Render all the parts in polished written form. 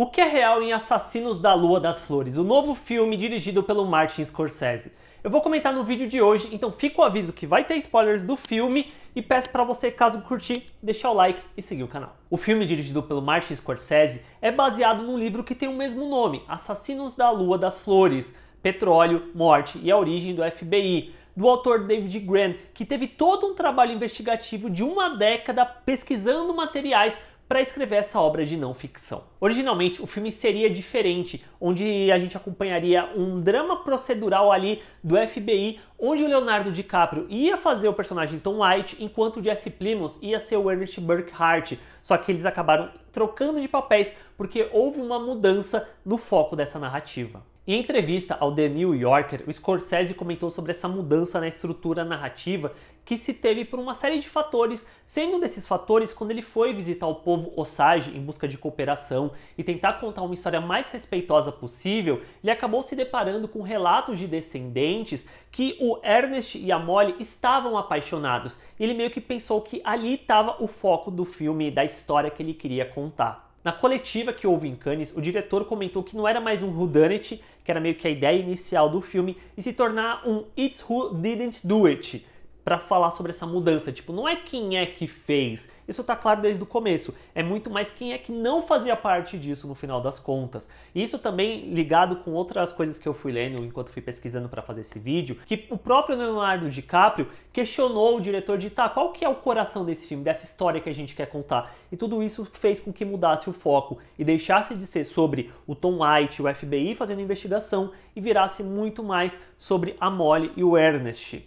O que é real em Assassinos da Lua das Flores, o novo filme dirigido pelo Martin Scorsese? Eu vou comentar no vídeo de hoje, então fica o aviso que vai ter spoilers do filme e peço para você, caso curtir, deixar o like e seguir o canal. O filme dirigido pelo Martin Scorsese é baseado num livro que tem o mesmo nome, Assassinos da Lua das Flores, Petróleo, Morte e a Origem do FBI, do autor David Grann, que teve todo um trabalho investigativo de uma década pesquisando materiais para escrever essa obra de não ficção. Originalmente, o filme seria diferente, onde a gente acompanharia um drama procedural ali do FBI, onde o Leonardo DiCaprio ia fazer o personagem Tom White, enquanto o Jesse Plemons ia ser o Ernest Burkhart, só que eles acabaram trocando de papéis porque houve uma mudança no foco dessa narrativa. Em entrevista ao The New Yorker, o Scorsese comentou sobre essa mudança na estrutura narrativa que se teve por uma série de fatores, sendo um desses fatores quando ele foi visitar o povo Osage em busca de cooperação e tentar contar uma história mais respeitosa possível, ele acabou se deparando com relatos de descendentes que o Ernest e a Molly estavam apaixonados. E ele meio que pensou que ali estava o foco do filme, da história que ele queria contar. Na coletiva que houve em Cannes, o diretor comentou que não era mais um whodunit, que era meio que a ideia inicial do filme, e se tornar um It's Who Didn't Do It, para falar sobre essa mudança. Tipo, não é quem é que fez, isso tá claro desde o começo, é muito mais quem é que não fazia parte disso no final das contas. E isso também ligado com outras coisas que eu fui lendo enquanto fui pesquisando para fazer esse vídeo, que o próprio Leonardo DiCaprio questionou o diretor de qual que é o coração desse filme, dessa história que a gente quer contar. E tudo isso fez com que mudasse o foco e deixasse de ser sobre o Tom White, o FBI fazendo investigação e virasse muito mais sobre a Molly e o Ernest.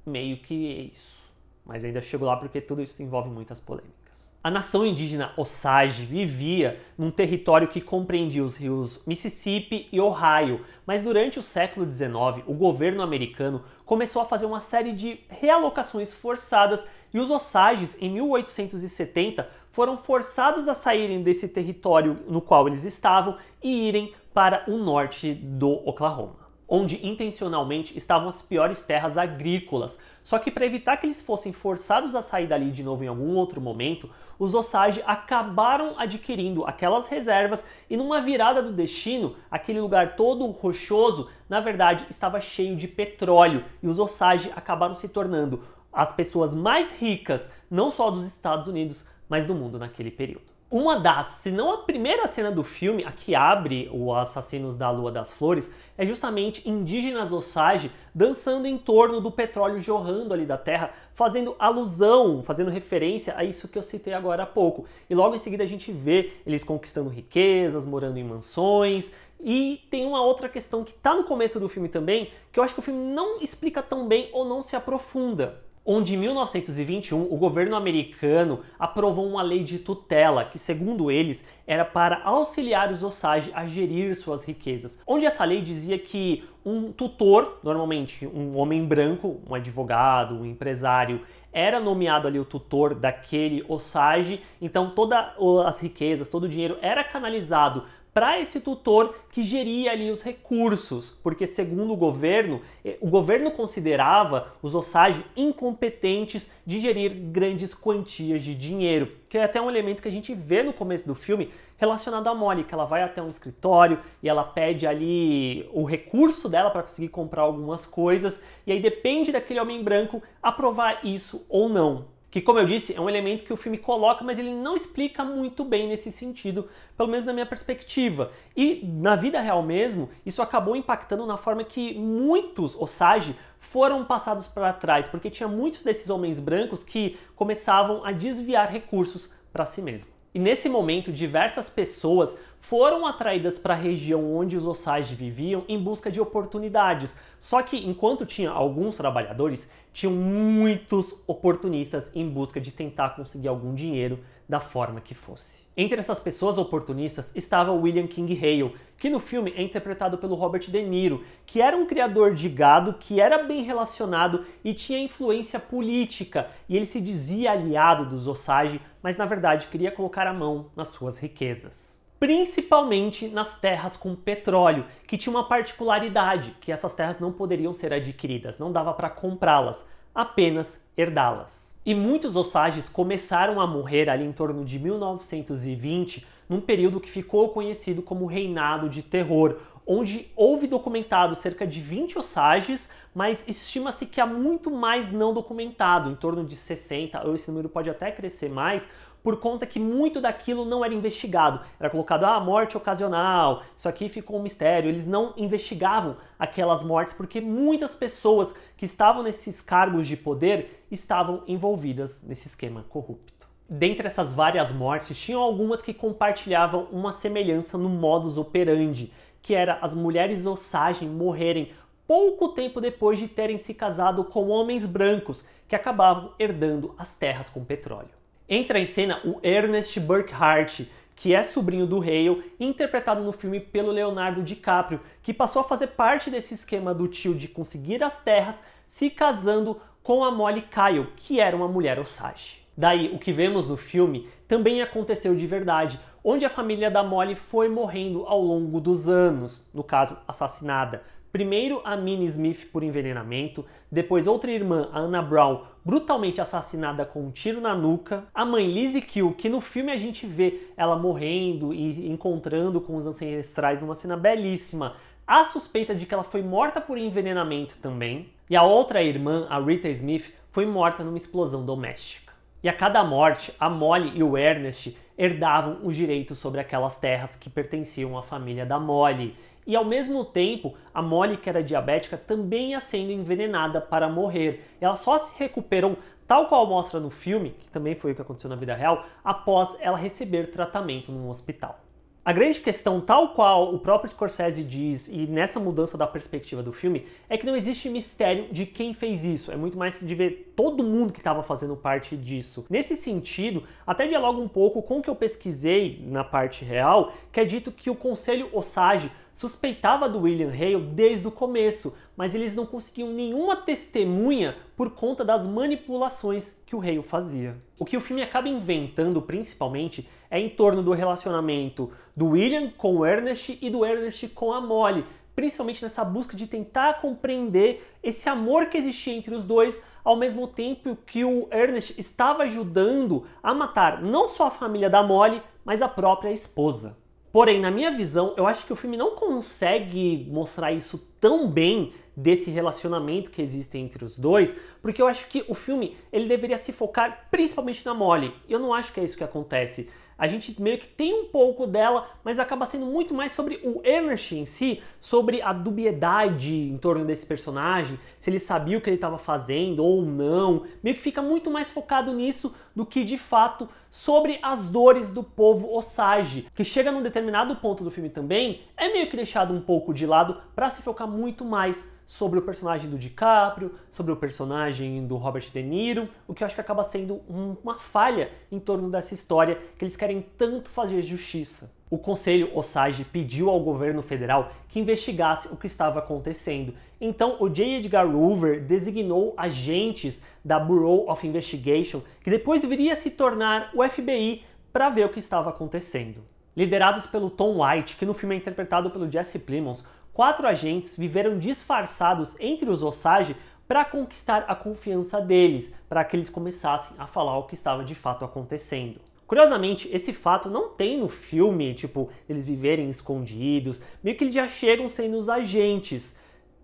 Meio que é isso. Mas ainda chego lá porque tudo isso envolve muitas polêmicas. A nação indígena Osage vivia num território que compreendia os rios Mississippi e Ohio, mas durante o século XIX, o governo americano começou a fazer uma série de realocações forçadas e os Osages, em 1870, foram forçados a saírem desse território no qual eles estavam e irem para o norte do Oklahoma, onde intencionalmente estavam as piores terras agrícolas. Só que para evitar que eles fossem forçados a sair dali de novo em algum outro momento, os Osage acabaram adquirindo aquelas reservas e numa virada do destino, aquele lugar todo rochoso, na verdade, estava cheio de petróleo e os Osage acabaram se tornando as pessoas mais ricas, não só dos Estados Unidos, mas do mundo naquele período. Uma das, se não a primeira cena do filme, a que abre o Assassinos da Lua das Flores, é justamente indígenas Osage dançando em torno do petróleo jorrando ali da terra, fazendo alusão, fazendo referência a isso que eu citei agora há pouco. E logo em seguida a gente vê eles conquistando riquezas, morando em mansões. E tem uma outra questão que está no começo do filme também, que eu acho que o filme não explica tão bem ou não se aprofunda. Onde em 1921 o governo americano aprovou uma lei de tutela que, segundo eles, era para auxiliar os Osage a gerir suas riquezas. Onde essa lei dizia que um tutor, normalmente um homem branco, um advogado, um empresário, era nomeado ali o tutor daquele Osage, então todas as riquezas, todo o dinheiro era canalizado para esse tutor que geria ali os recursos, porque segundo o governo considerava os Osage incompetentes de gerir grandes quantias de dinheiro, que é até um elemento que a gente vê no começo do filme relacionado à Molly, que ela vai até um escritório e ela pede ali o recurso dela para conseguir comprar algumas coisas, e aí depende daquele homem branco aprovar isso ou não. Que, como eu disse, é um elemento que o filme coloca, mas ele não explica muito bem nesse sentido, pelo menos na minha perspectiva. E na vida real mesmo, isso acabou impactando na forma que muitos Osage foram passados para trás, porque tinha muitos desses homens brancos que começavam a desviar recursos para si mesmo. E nesse momento, diversas pessoas foram atraídas para a região onde os Osage viviam em busca de oportunidades. Só que enquanto tinha alguns trabalhadores, tinham muitos oportunistas em busca de tentar conseguir algum dinheiro da forma que fosse. Entre essas pessoas oportunistas estava William King Hale, que no filme é interpretado pelo Robert De Niro, que era um criador de gado, que era bem relacionado e tinha influência política, e ele se dizia aliado dos Osage, mas na verdade queria colocar a mão nas suas riquezas. Principalmente nas terras com petróleo, que tinha uma particularidade, que essas terras não poderiam ser adquiridas, não dava para comprá-las, apenas herdá-las. E muitos Osages começaram a morrer ali em torno de 1920 num período que ficou conhecido como Reinado de Terror, onde houve documentado cerca de 20 Osages, mas estima-se que há muito mais não documentado, em torno de 60, ou esse número pode até crescer mais, por conta que muito daquilo não era investigado. Era colocado, morte ocasional, isso aqui ficou um mistério. Eles não investigavam aquelas mortes porque muitas pessoas que estavam nesses cargos de poder estavam envolvidas nesse esquema corrupto. Dentre essas várias mortes, tinham algumas que compartilhavam uma semelhança no modus operandi, que era as mulheres Osage morrerem pouco tempo depois de terem se casado com homens brancos que acabavam herdando as terras com petróleo. Entra em cena o Ernest Burkhart, que é sobrinho do Hale, interpretado no filme pelo Leonardo DiCaprio, que passou a fazer parte desse esquema do tio de conseguir as terras, se casando com a Molly Kyle, que era uma mulher Osage. Daí, o que vemos no filme também aconteceu de verdade, onde a família da Molly foi morrendo ao longo dos anos, no caso, assassinada. Primeiro a Minnie Smith por envenenamento, depois outra irmã, a Anna Brown, brutalmente assassinada com um tiro na nuca, a mãe Lizzie Kill, que no filme a gente vê ela morrendo e encontrando com os ancestrais numa cena belíssima, há suspeita de que ela foi morta por envenenamento também, e a outra irmã, a Rita Smith, foi morta numa explosão doméstica. E a cada morte, a Molly e o Ernest herdavam os direitos sobre aquelas terras que pertenciam à família da Molly. E ao mesmo tempo, a Molly, que era diabética, também ia sendo envenenada para morrer. Ela só se recuperou, tal qual mostra no filme, que também foi o que aconteceu na vida real, após ela receber tratamento num hospital. A grande questão, tal qual o próprio Scorsese diz, e nessa mudança da perspectiva do filme, é que não existe mistério de quem fez isso. É muito mais de ver todo mundo que estava fazendo parte disso. Nesse sentido, até dialoga um pouco com o que eu pesquisei na parte real, que é dito que o Conselho Osage suspeitava do William Hale desde o começo, mas eles não conseguiam nenhuma testemunha por conta das manipulações que o Hale fazia. O que o filme acaba inventando, principalmente, é em torno do relacionamento do William com o Ernest e do Ernest com a Molly, principalmente nessa busca de tentar compreender esse amor que existia entre os dois, ao mesmo tempo que o Ernest estava ajudando a matar não só a família da Molly, mas a própria esposa. Porém, na minha visão, eu acho que o filme não consegue mostrar isso tão bem desse relacionamento que existe entre os dois, porque eu acho que o filme ele deveria se focar principalmente na Molly. Eu não acho que é isso que acontece. A gente meio que tem um pouco dela, mas acaba sendo muito mais sobre o Ernest em si, sobre a dubiedade em torno desse personagem, se ele sabia o que ele estava fazendo ou não. Meio que fica muito mais focado nisso do que, de fato, sobre as dores do povo Osage, que chega num determinado ponto do filme também, é meio que deixado um pouco de lado para se focar muito mais sobre o personagem do DiCaprio, sobre o personagem do Robert De Niro, o que eu acho que acaba sendo uma falha em torno dessa história que eles querem tanto fazer justiça. O Conselho Osage pediu ao governo federal que investigasse o que estava acontecendo. Então, o J. Edgar Hoover designou agentes da Bureau of Investigation, que depois viria a se tornar o FBI, para ver o que estava acontecendo. Liderados pelo Tom White, que no filme é interpretado pelo Jesse Plemons, 4 agentes viveram disfarçados entre os Osage para conquistar a confiança deles, para que eles começassem a falar o que estava de fato acontecendo. Curiosamente, esse fato não tem no filme, tipo, eles viverem escondidos, meio que eles já chegam sendo os agentes.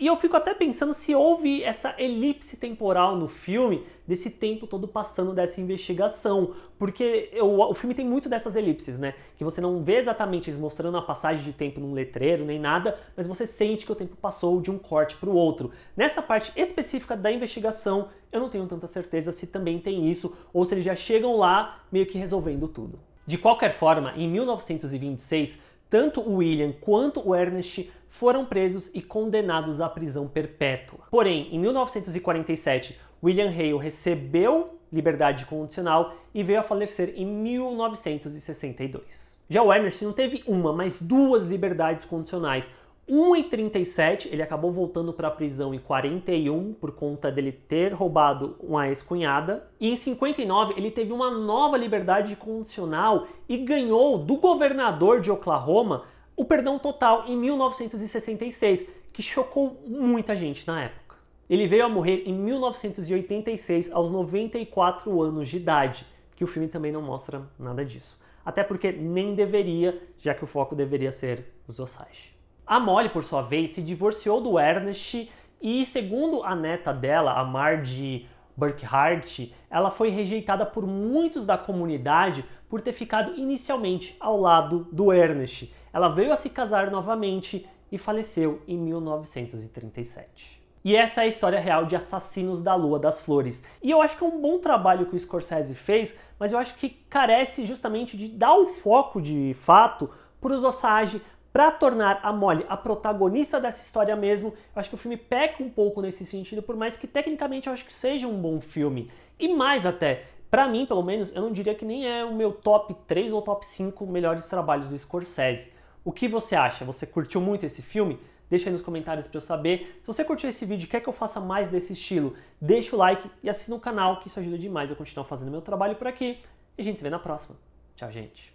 E eu fico até pensando se houve essa elipse temporal no filme, desse tempo todo passando dessa investigação. Porque o filme tem muito dessas elipses, né? Que você não vê exatamente eles mostrando a passagem de tempo num letreiro, nem nada, mas você sente que o tempo passou de um corte para o outro. Nessa parte específica da investigação, eu não tenho tanta certeza se também tem isso, ou se eles já chegam lá meio que resolvendo tudo. De qualquer forma, em 1926, tanto o William quanto o Ernest foram presos e condenados à prisão perpétua. Porém, em 1947, William Hale recebeu liberdade condicional e veio a falecer em 1962. Já o Ernest não teve uma, mas 2 liberdades condicionais. Em 37, ele acabou voltando para a prisão em 41 por conta dele ter roubado uma ex-cunhada. E em 59, ele teve uma nova liberdade condicional e ganhou do governador de Oklahoma o perdão total em 1966, que chocou muita gente na época. Ele veio a morrer em 1986, aos 94 anos de idade, que o filme também não mostra nada disso. até porque nem deveria, já que o foco deveria ser os Osage. A Molly, por sua vez, se divorciou do Ernest e, segundo a neta dela, a Margie Burkhart, ela foi rejeitada por muitos da comunidade por ter ficado inicialmente ao lado do Ernest. Ela veio a se casar novamente e faleceu em 1937. E essa é a história real de Assassinos da Lua das Flores. E eu acho que é um bom trabalho que o Scorsese fez, mas eu acho que carece justamente de dar o foco de fato para os Osage, para tornar a Molly a protagonista dessa história mesmo. Eu acho que o filme peca um pouco nesse sentido, por mais que tecnicamente eu acho que seja um bom filme. E mais até, pra mim pelo menos, eu não diria que nem é o meu top 3 ou top 5 melhores trabalhos do Scorsese. O que você acha? Você curtiu muito esse filme? Deixa aí nos comentários para eu saber. Se você curtiu esse vídeo e quer que eu faça mais desse estilo, deixa o like e assina o canal, que isso ajuda demais eu continuar fazendo meu trabalho por aqui. E a gente se vê na próxima. Tchau, gente.